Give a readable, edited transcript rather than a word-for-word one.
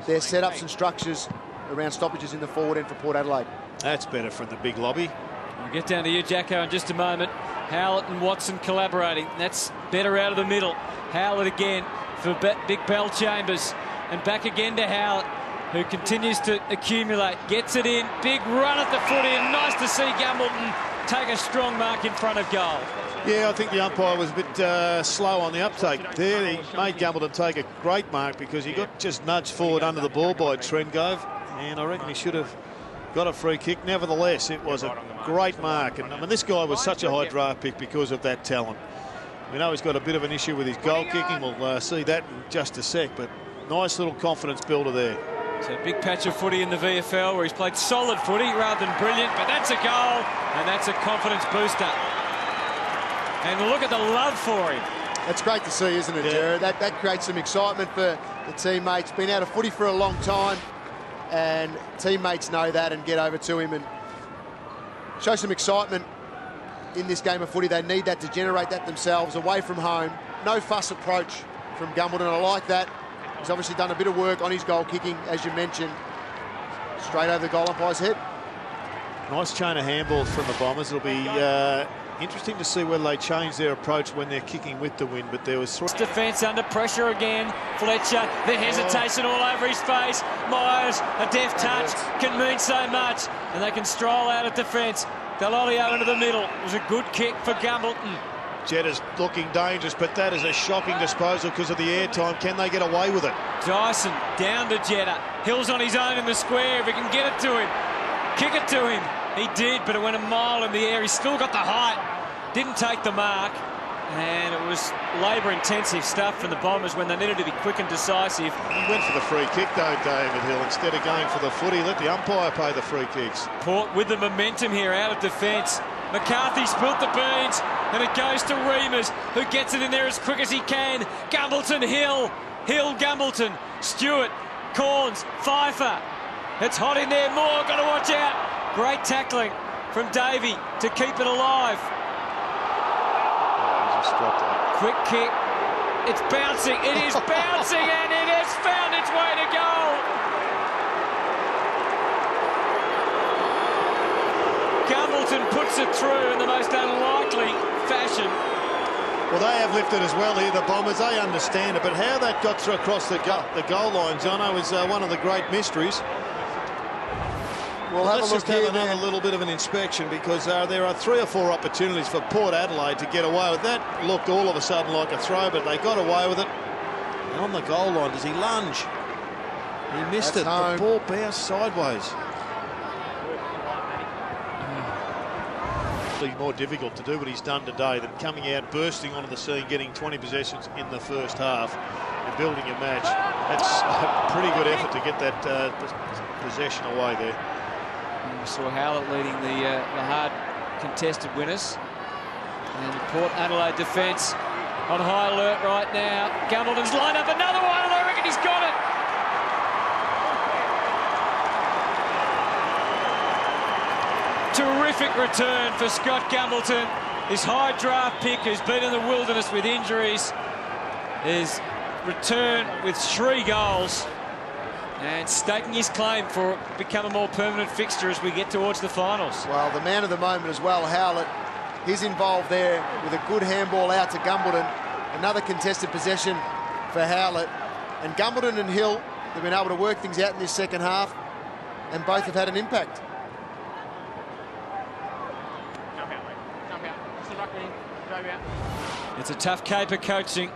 their setups and structures around stoppages in the forward end for Port Adelaide. That's better from the big lobby. We'll get down to you, Jacko, in just a moment. Howlett and Watson collaborating. That's better out of the middle. Howlett again for Big Bell Chambers. And back again to Howlett, who continues to accumulate. Gets it in. Big run at the footy. And nice to see Gambleton take a strong mark in front of goal. Yeah, I think the umpire was a bit slow on the uptake there. He made Gambleton take a great mark because he got just nudged forward under the ball by Trengove. And I reckon he should have got a free kick. Nevertheless, it was a great mark. And I mean, this guy was such a high draft pick because of that talent. We know he's got a bit of an issue with his goal kicking. We'll see that in just a sec. But nice little confidence builder there. So a big patch of footy in the VFL where he's played solid footy rather than brilliant. But that's a goal, and that's a confidence booster. And look at the love for him. That's great to see, isn't it, Jared? That creates some excitement for the teammates. Been out of footy for a long time, and teammates know that and get over to him and show some excitement in this game of footy. They need that to generate that themselves away from home. No fuss approach from Gambleton. I like that. He's obviously done a bit of work on his goal kicking, as you mentioned. Straight over the goal umpire's head. Nice chain of handballs from the Bombers. It'll be interesting to see whether they change their approach when they're kicking with the wind, but there was... Defence under pressure again. Fletcher, the hesitation all over his face. Myers, a deft touch, can mean so much. And they can stroll out of defence. Delolio into the middle. It was a good kick for Gambleton. Jetta's looking dangerous, but that is a shocking disposal because of the air time. Can they get away with it? Dyson down to Jetta. Hill's on his own in the square. If he can get it to him, kick it to him. He did, but it went a mile in the air. He's still got the height. Didn't take the mark. And it was labour-intensive stuff from the Bombers when they needed to be quick and decisive. He went for the free kick, though, David Hill. Instead of going for the footy, let the umpire pay the free kicks. Port with the momentum here out of defence. McCarthy spilt the beans, and it goes to Reimers, who gets it in there as quick as he can. Gambleton, Hill, Gambleton, Stewart, Corns, Pfeiffer. It's hot in there. Moore, got to watch out. Great tackling from Davey to keep it alive. Oh, he just dropped it. Quick kick. It's bouncing. It is bouncing, and it has found its way to goal. Gambleton puts it through in the most unlikely fashion. Well, they have lifted as well here, the Bombers. They understand it, but how that got through across the goal line, Jono, is one of the great mysteries. We'll let's have a look just have here another little bit of an inspection because there are 3 or 4 opportunities for Port Adelaide to get away with that. Looked all of a sudden like a throw, but they got away with it. And on the goal line, does he lunge? He missed it. The ball bounced sideways. More difficult to do what he's done today than coming out, bursting onto the scene, getting 20 possessions in the first half and building a match. That's a pretty good effort to get that possession away there. And we saw Howlett leading the hard contested winners. And Port Adelaide defence on high alert right now. Gambleton's lined up another one, and I reckon he's got it. Terrific return for Scott Gambleton. His high draft pick, who's been in the wilderness with injuries, his return with 3 goals and staking his claim for become a more permanent fixture as we get towards the finals. Well, the man of the moment as well, Howlett. He's involved there with a good handball out to Gambleton. Another contested possession for Howlett. And Gambleton and Hill have been able to work things out in this second half, and both have had an impact. It's a tough caper coaching.